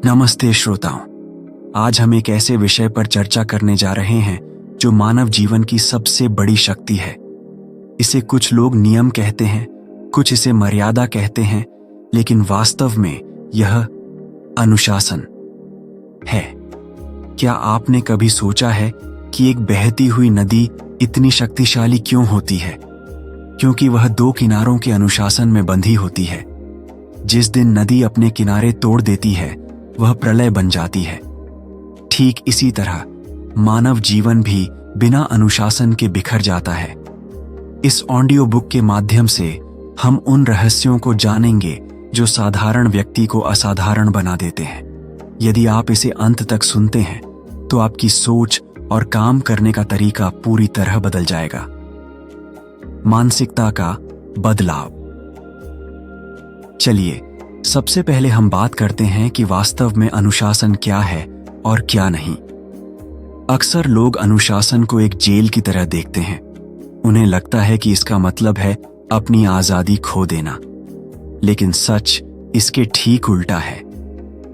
नमस्ते श्रोताओं, आज हम एक ऐसे विषय पर चर्चा करने जा रहे हैं जो मानव जीवन की सबसे बड़ी शक्ति है। इसे कुछ लोग नियम कहते हैं, कुछ इसे मर्यादा कहते हैं, लेकिन वास्तव में यह अनुशासन है। क्या आपने कभी सोचा है कि एक बहती हुई नदी इतनी शक्तिशाली क्यों होती है? क्योंकि वह दो किनारों के अनुशासन में बंधी होती है। जिस दिन नदी अपने किनारे तोड़ देती है, वह प्रलय बन जाती है। ठीक इसी तरह मानव जीवन भी बिना अनुशासन के बिखर जाता है। इस ऑडियो बुक के माध्यम से हम उन रहस्यों को जानेंगे जो साधारण व्यक्ति को असाधारण बना देते हैं। यदि आप इसे अंत तक सुनते हैं तो आपकी सोच और काम करने का तरीका पूरी तरह बदल जाएगा। मानसिकता का बदलाव। चलिए, सबसे पहले हम बात करते हैं कि वास्तव में अनुशासन क्या है और क्या नहीं। अक्सर लोग अनुशासन को एक जेल की तरह देखते हैं। उन्हें लगता है कि इसका मतलब है अपनी आजादी खो देना, लेकिन सच इसके ठीक उल्टा है।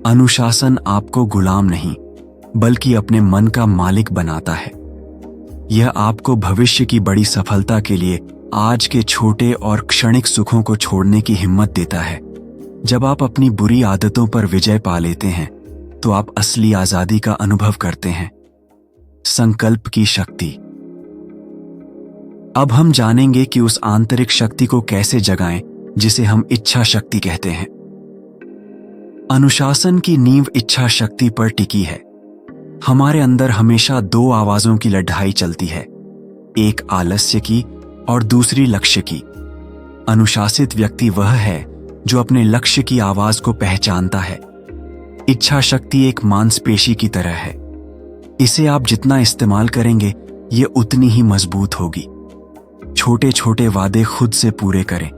अनुशासन आपको गुलाम नहीं, बल्कि अपने मन का मालिक बनाता है। यह आपको भविष्य की बड़ी सफलता के लिए आज के छोटे और क्षणिक सुखों को छोड़ने की हिम्मत देता है। जब आप अपनी बुरी आदतों पर विजय पा लेते हैं तो आप असली आजादी का अनुभव करते हैं। संकल्प की शक्ति। अब हम जानेंगे कि उस आंतरिक शक्ति को कैसे जगाएं जिसे हम इच्छा शक्ति कहते हैं। अनुशासन की नींव इच्छा शक्ति पर टिकी है। हमारे अंदर हमेशा दो आवाजों की लड़ाई चलती है, एक आलस्य की और दूसरी लक्ष्य की। अनुशासित व्यक्ति वह है जो अपने लक्ष्य की आवाज को पहचानता है। इच्छा शक्ति एक मांसपेशी की तरह है। इसे आप जितना इस्तेमाल करेंगे, ये उतनी ही मजबूत होगी। छोटे छोटे वादे खुद से पूरे करें,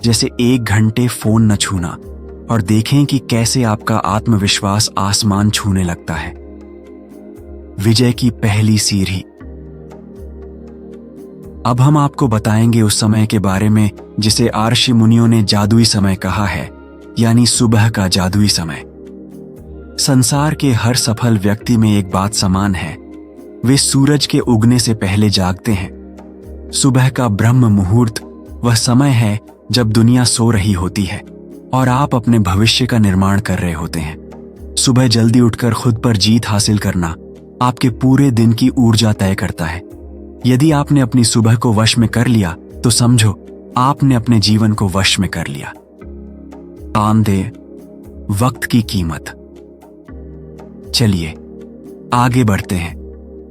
जैसे 1 घंटे फोन न छूना, और देखें कि कैसे आपका आत्मविश्वास आसमान छूने लगता है। विजय की पहली सीढ़ी। अब हम आपको बताएंगे उस समय के बारे में जिसे ऋषि मुनियों ने जादुई समय कहा है, यानी सुबह का जादुई समय। संसार के हर सफल व्यक्ति में एक बात समान है, वे सूरज के उगने से पहले जागते हैं। सुबह का ब्रह्म मुहूर्त वह समय है जब दुनिया सो रही होती है और आप अपने भविष्य का निर्माण कर रहे होते हैं। सुबह जल्दी उठकर खुद पर जीत हासिल करना आपके पूरे दिन की ऊर्जा तय करता है। यदि आपने अपनी सुबह को वश में कर लिया तो समझो आपने अपने जीवन को वश में कर लिया। काम दे वक्त की कीमत। चलिए आगे बढ़ते हैं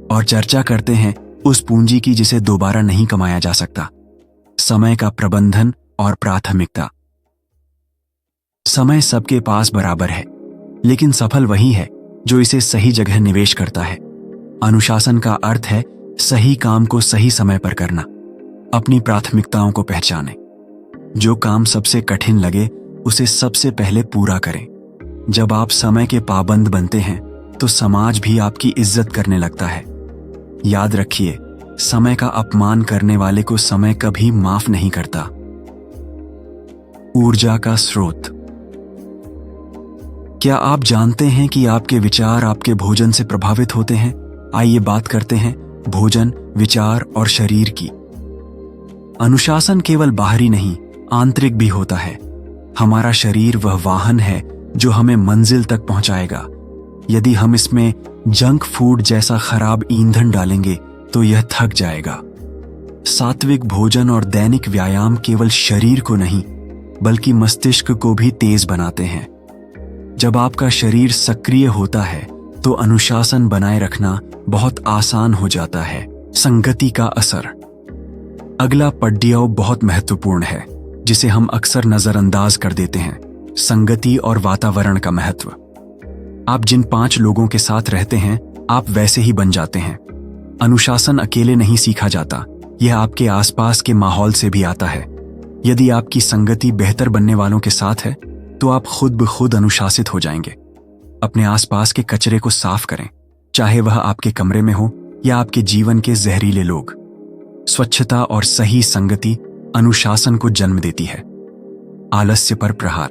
और चर्चा करते हैं उस पूंजी की जिसे दोबारा नहीं कमाया जा सकता, समय का प्रबंधन और प्राथमिकता। समय सबके पास बराबर है, लेकिन सफल वही है जो इसे सही जगह निवेश करता है। अनुशासन का अर्थ है सही काम को सही समय पर करना। अपनी प्राथमिकताओं को पहचानें। जो काम सबसे कठिन लगे उसे सबसे पहले पूरा करें। जब आप समय के पाबंद बनते हैं तो समाज भी आपकी इज्जत करने लगता है। याद रखिए, समय का अपमान करने वाले को समय कभी माफ नहीं करता। ऊर्जा का स्रोत। क्या आप जानते हैं कि आपके विचार आपके भोजन से प्रभावित होते हैं? आइए बात करते हैं भोजन, विचार और शरीर की। अनुशासन केवल बाहरी नहीं, आंतरिक भी होता है। हमारा शरीर वह वाहन है जो हमें मंजिल तक पहुंचाएगा। यदि हम इसमें जंक फूड जैसा खराब ईंधन डालेंगे तो यह थक जाएगा। सात्विक भोजन और दैनिक व्यायाम केवल शरीर को नहीं, बल्कि मस्तिष्क को भी तेज बनाते हैं। जब आपका शरीर सक्रिय होता है तो अनुशासन बनाए रखना बहुत आसान हो जाता है। संगति का असर। अगला पड्डिया बहुत महत्वपूर्ण है, जिसे हम अक्सर नजरअंदाज कर देते हैं। संगति और वातावरण का महत्व। आप जिन 5 लोगों के साथ रहते हैं, आप वैसे ही बन जाते हैं। अनुशासन अकेले नहीं सीखा जाता, यह आपके आसपास के माहौल से भी आता है। यदि आपकी संगति बेहतर बनने वालों के साथ है तो आप खुद ब खुद अनुशासित हो जाएंगे। अपने आसपास के कचरे को साफ करें, चाहे वह आपके कमरे में हो या आपके जीवन के जहरीले लोग। स्वच्छता और सही संगति अनुशासन को जन्म देती है। आलस्य पर प्रहार।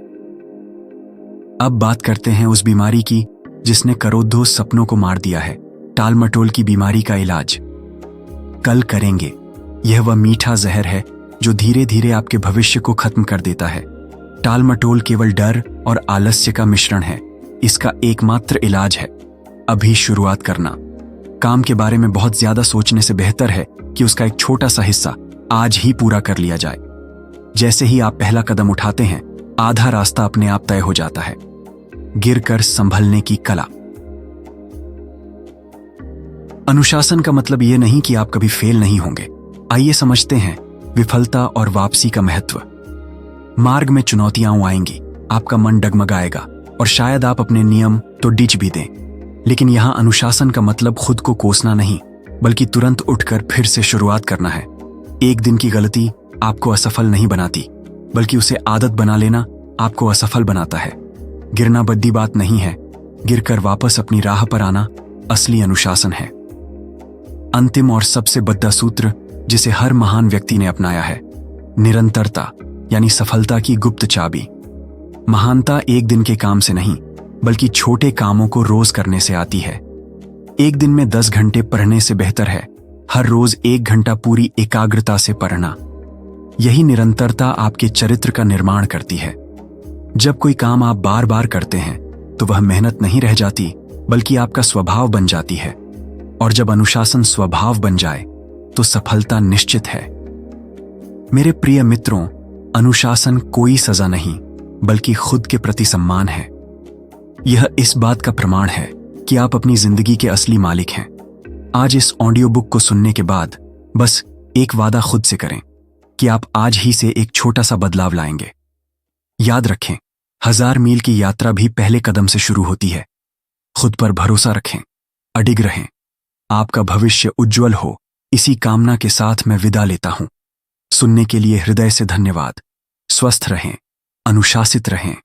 अब बात करते हैं उस बीमारी की जिसने करोड़ों सपनों को मार दिया है। टाल मटोल की बीमारी का इलाज कल करेंगे। यह वह मीठा जहर है जो धीरे धीरे आपके भविष्य को खत्म कर देता है। टाल मटोल केवल डर और आलस्य का मिश्रण है। इसका एकमात्र इलाज है अभी शुरुआत करना। काम के बारे में बहुत ज्यादा सोचने से बेहतर है कि उसका एक छोटा सा हिस्सा आज ही पूरा कर लिया जाए। जैसे ही आप पहला कदम उठाते हैं, आधा रास्ता अपने आप तय हो जाता है। गिरकर संभलने की कला। अनुशासन का मतलब यह नहीं कि आप कभी फेल नहीं होंगे। आइए समझते हैं विफलता और वापसी का महत्व। मार्ग में चुनौतियां आएंगी, आपका मन डगमगाएगा और शायद आप अपने नियम तो डिच भी दें। लेकिन यहां अनुशासन का मतलब खुद को कोसना नहीं, बल्कि तुरंत उठकर फिर से शुरुआत करना है। एक दिन की गलती आपको असफल नहीं बनाती, बल्कि उसे आदत बना लेना आपको असफल बनाता है। गिरना बद्दी बात नहीं है, गिरकर वापस अपनी राह पर आना असली अनुशासन है। अंतिम और सबसे बद्दा सूत्र जिसे हर महान व्यक्ति ने अपनाया है, निरंतरता यानी सफलता की गुप्त चाबी। महानता एक दिन के काम से नहीं, बल्कि छोटे कामों को रोज करने से आती है। एक दिन में 10 घंटे पढ़ने से बेहतर है हर रोज 1 घंटा पूरी एकाग्रता से पढ़ना। यही निरंतरता आपके चरित्र का निर्माण करती है। जब कोई काम आप बार बार करते हैं तो वह मेहनत नहीं रह जाती, बल्कि आपका स्वभाव बन जाती है। और जब अनुशासन स्वभाव बन जाए तो सफलता निश्चित है। मेरे प्रिय मित्रों, अनुशासन कोई सजा नहीं, बल्कि खुद के प्रति सम्मान है। यह इस बात का प्रमाण है कि आप अपनी जिंदगी के असली मालिक हैं। आज इस ऑडियो बुक को सुनने के बाद बस एक वादा खुद से करें कि आप आज ही से एक छोटा सा बदलाव लाएंगे। याद रखें, 1000 मील की यात्रा भी पहले कदम से शुरू होती है। खुद पर भरोसा रखें, अडिग रहें। आपका भविष्य उज्जवल हो, इसी कामना के साथ मैं विदा लेता हूं। सुनने के लिए हृदय से धन्यवाद। स्वस्थ रहें, अनुशासित रहें।